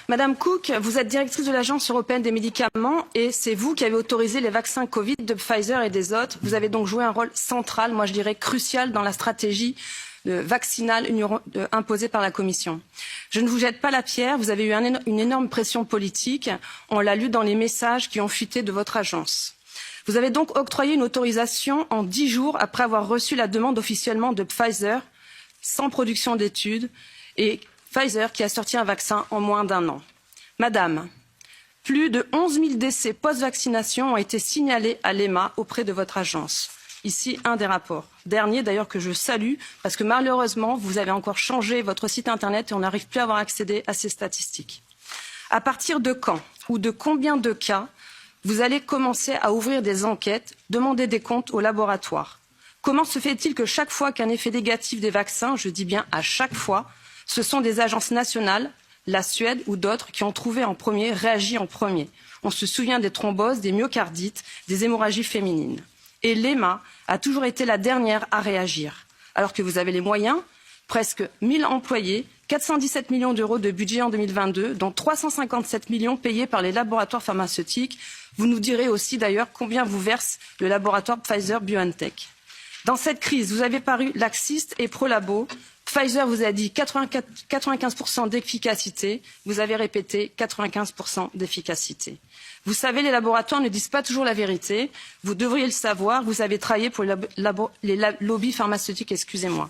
Madame Cook, vous êtes directrice de l'Agence européenne des médicaments et c'est vous qui avez autorisé les vaccins Covid de Pfizer et des autres. Vous avez donc joué un rôle central, moi je dirais crucial, dans la stratégie vaccinale imposée par la Commission. Je ne vous jette pas la pierre, vous avez eu une énorme pression politique. On l'a lu dans les messages qui ont fuité de votre agence. Vous avez donc octroyé une autorisation en 10 jours après avoir reçu la demande officiellement de Pfizer, sans production d'études, et Pfizer qui a sorti un vaccin en moins d'1 an. Madame, plus de 11 000 décès post-vaccination ont été signalés à l'EMA auprès de votre agence. Ici, un des rapports. Dernier d'ailleurs que je salue parce que malheureusement, vous avez encore changé votre site internet et on n'arrive plus à avoir accès à ces statistiques. À partir de quand ou de combien de cas vous allez commencer à ouvrir des enquêtes, demander des comptes aux laboratoires? Comment se fait-il que chaque fois qu'un effet négatif des vaccins, je dis bien à chaque fois, ce sont des agences nationales, la Suède ou d'autres, qui ont trouvé en premier, réagi en premier. On se souvient des thromboses, des myocardites, des hémorragies féminines. Et l'EMA a toujours été la dernière à réagir. Alors que vous avez les moyens, presque 1 000 employés, 417 millions d'euros de budget en 2022, dont 357 millions payés par les laboratoires pharmaceutiques. Vous nous direz aussi d'ailleurs combien vous verse le laboratoire Pfizer-BioNTech. Dans cette crise, vous avez paru laxiste et pro-labo. Pfizer vous a dit 95% d'efficacité, vous avez répété 95% d'efficacité. Vous savez, les laboratoires ne disent pas toujours la vérité, vous devriez le savoir, vous avez travaillé pour les lobbies pharmaceutiques, excusez-moi.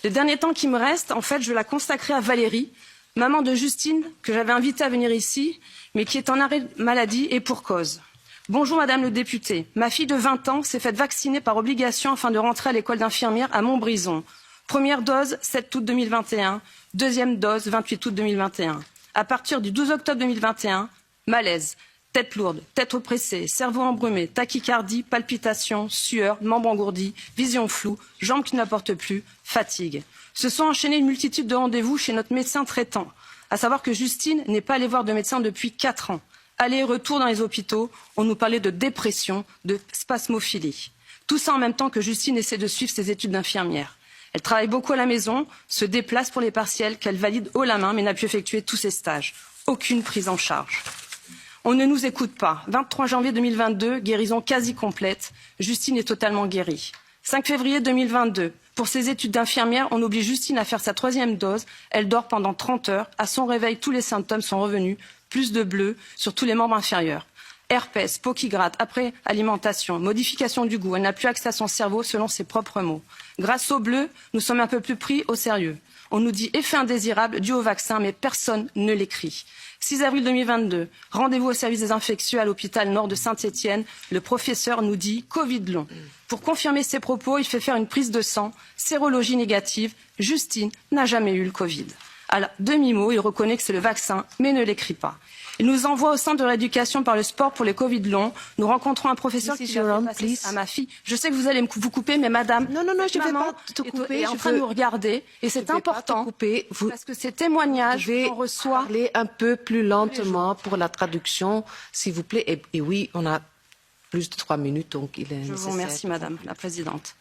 Le dernier temps qui me reste, en fait, je vais la consacrer à Valérie, maman de Justine, que j'avais invitée à venir ici, mais qui est en arrêt maladie et pour cause. Bonjour Madame le député, ma fille de 20 ans s'est faite vacciner par obligation afin de rentrer à l'école d'infirmière à Montbrison. Première dose, 7 août 2021. Deuxième dose, 28 août 2021. À partir du 12 octobre 2021, malaise, tête lourde, tête oppressée, cerveau embrumé, tachycardie, palpitations, sueur, membres engourdis, vision floue, jambes qui ne la portent plus, fatigue. Se sont enchaînés une multitude de rendez-vous chez notre médecin traitant. À savoir que Justine n'est pas allée voir de médecin depuis 4 ans. Aller et retour dans les hôpitaux, on nous parlait de dépression, de spasmophilie. Tout ça en même temps que Justine essaie de suivre ses études d'infirmière. Elle travaille beaucoup à la maison, se déplace pour les partiels qu'elle valide haut la main, mais n'a pu effectuer tous ses stages. Aucune prise en charge. On ne nous écoute pas. 23 janvier 2022, guérison quasi complète. Justine est totalement guérie. 5 février 2022, pour ses études d'infirmière, on oblige Justine à faire sa 3e dose. Elle dort pendant 30 heures. À son réveil, tous les symptômes sont revenus. Plus de bleu sur tous les membres inférieurs. Herpès, peau qui gratte, après alimentation, modification du goût. Elle n'a plus accès à son cerveau selon ses propres mots. Grâce au bleu, nous sommes un peu plus pris au sérieux. On nous dit effet indésirable dû au vaccin, mais personne ne l'écrit. 6 avril 2022, rendez-vous au service des infectieux à l'hôpital Nord de Saint-Étienne. Le professeur nous dit Covid long. Pour confirmer ses propos, il fait faire une prise de sang, sérologie négative. Justine n'a jamais eu le Covid. À demi-mot, il reconnaît que c'est le vaccin, mais ne l'écrit pas. Il nous envoie au centre de rééducation par le sport pour les Covid longs. Nous rencontrons un professeur qui va passer à ma fille. Je sais que vous allez vous couper, mais madame, non, je ne vais pas te couper. Est en train de nous regarder et c'est important parce que ces témoignages, on reçoit. Parler un peu plus lentement pour la traduction, s'il vous plaît. Et oui, on a plus de 3 minutes, donc il est nécessaire. Je vous remercie, madame la présidente.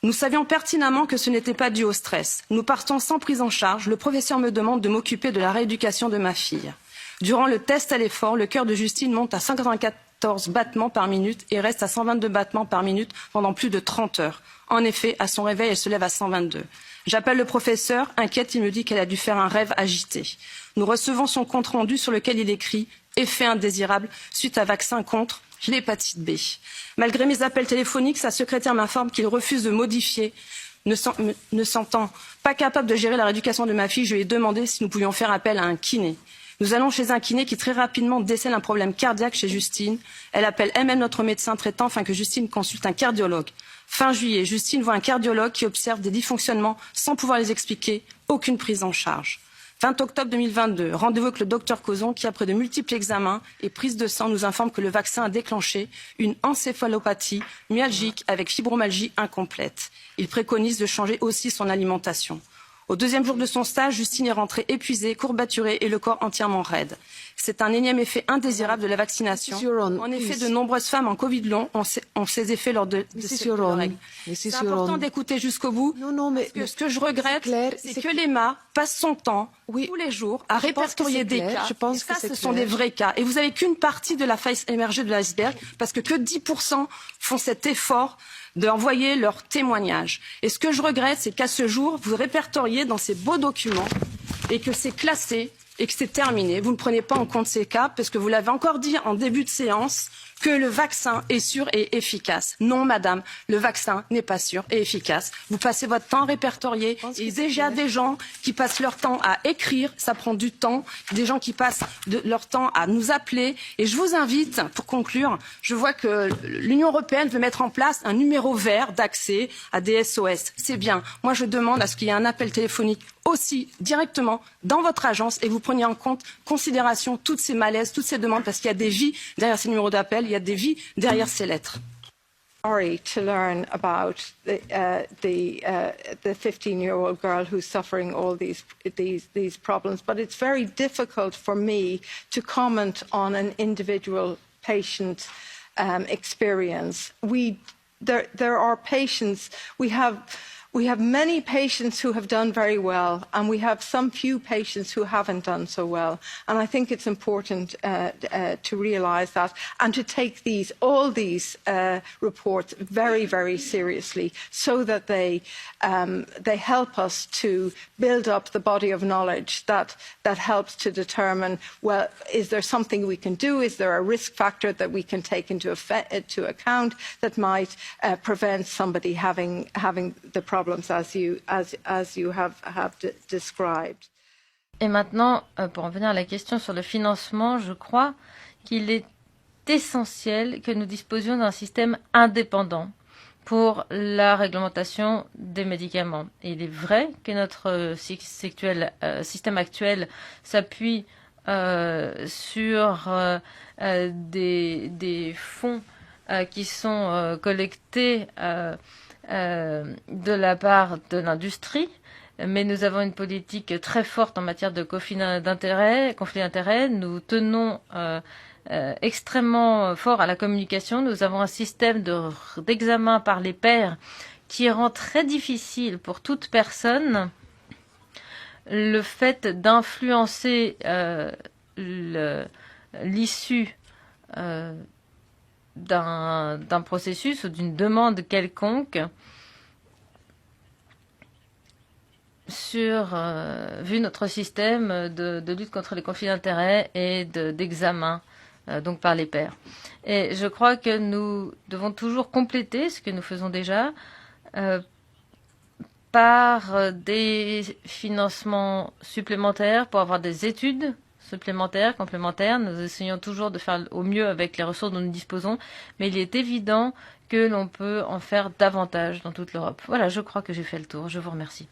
Nous savions pertinemment que ce n'était pas dû au stress. Nous partons sans prise en charge. Le professeur me demande de m'occuper de la rééducation de ma fille. Durant le test à l'effort, le cœur de Justine monte à 194 battements par minute et reste à 122 battements par minute pendant plus de 30 heures. En effet, à son réveil, elle se lève à 122. J'appelle le professeur, inquiète, il me dit qu'elle a dû faire un rêve agité. Nous recevons son compte-rendu sur lequel il écrit « Effet indésirable suite à vaccin contre l'hépatite B ». Malgré mes appels téléphoniques, sa secrétaire m'informe qu'il refuse de modifier. Ne sentant pas capable de gérer la rééducation de ma fille, je lui ai demandé si nous pouvions faire appel à un kiné. Nous allons chez un kiné qui très rapidement décèle un problème cardiaque chez Justine. Elle appelle elle-même notre médecin traitant afin que Justine consulte un cardiologue. Fin juillet, Justine voit un cardiologue qui observe des dysfonctionnements sans pouvoir les expliquer. Aucune prise en charge. 20 octobre 2022, rendez-vous avec le docteur Cozon qui, après de multiples examens et prises de sang, nous informe que le vaccin a déclenché une encéphalopathie myalgique avec fibromyalgie incomplète. Il préconise de changer aussi son alimentation. Au 2e jour de son stage, Justine est rentrée épuisée, courbaturée et le corps entièrement raide. C'est un énième effet indésirable de la vaccination. En effet, de nombreuses femmes en Covid long ont ces effets lors de ces règles. C'est important d'écouter jusqu'au bout. Non, mais ce que je regrette, c'est que l'EMA passe son temps Oui. tous les jours à Je pense que répertorier c'est des clair. cas. Je pense et ça, que c'est ce sont clair. des vrais cas. Et vous avez qu'une partie de la face émergée de l'iceberg, parce que 10% font cet effort d'envoyer leur témoignage. Et ce que je regrette, c'est qu'à ce jour, vous répertoriez dans ces beaux documents et que c'est classé et que c'est terminé. Vous ne prenez pas en compte ces cas, parce que vous l'avez encore dit en début de séance, que le vaccin est sûr et efficace. Non, madame, le vaccin n'est pas sûr et efficace. Vous passez votre temps à répertorier. Il y a déjà des gens qui passent leur temps à écrire, ça prend du temps. Des gens qui passent leur temps à nous appeler. Et je vous invite, pour conclure, je vois que l'Union européenne veut mettre en place un numéro vert d'accès à des SOS. C'est bien. Moi, je demande à ce qu'il y ait un appel téléphonique aussi directement dans votre agence et vous preniez en considération toutes ces malaises, toutes ces demandes, parce qu'il y a des vies derrière ces numéros d'appel, il y a des vies derrière ces lettres. Sorry to learn about the 15-year-old girl who's suffering all these problems, but it's very difficult for me to comment on an individual patient experience. There are patients we have many patients who have done very well, and we have some few patients who haven't done so well. And I think it's important to realise that and to take all these reports very, very seriously, so that they help us to build up the body of knowledge that helps to determine, well, is there something we can do? Is there a risk factor that we can take into account that might prevent somebody having the problems as you have described. Et maintenant, pour en venir à la question sur le financement, je crois qu'il est essentiel que nous disposions d'un système indépendant pour la réglementation des médicaments. Et il est vrai que notre système actuel s'appuie sur des fonds qui sont collectés de la part de l'industrie, mais nous avons une politique très forte en matière de conflit d'intérêts. Nous tenons extrêmement fort à la communication. Nous avons un système d'examen par les pairs qui rend très difficile pour toute personne le fait d'influencer l'issue d'un processus ou d'une demande quelconque vu notre système de lutte contre les conflits d'intérêts et d'examen donc par les pairs. Et je crois que nous devons toujours compléter ce que nous faisons déjà par des financements supplémentaires pour avoir des études supplémentaires, complémentaires. Nous essayons toujours de faire au mieux avec les ressources dont nous disposons, mais il est évident que l'on peut en faire davantage dans toute l'Europe. Voilà, je crois que j'ai fait le tour. Je vous remercie.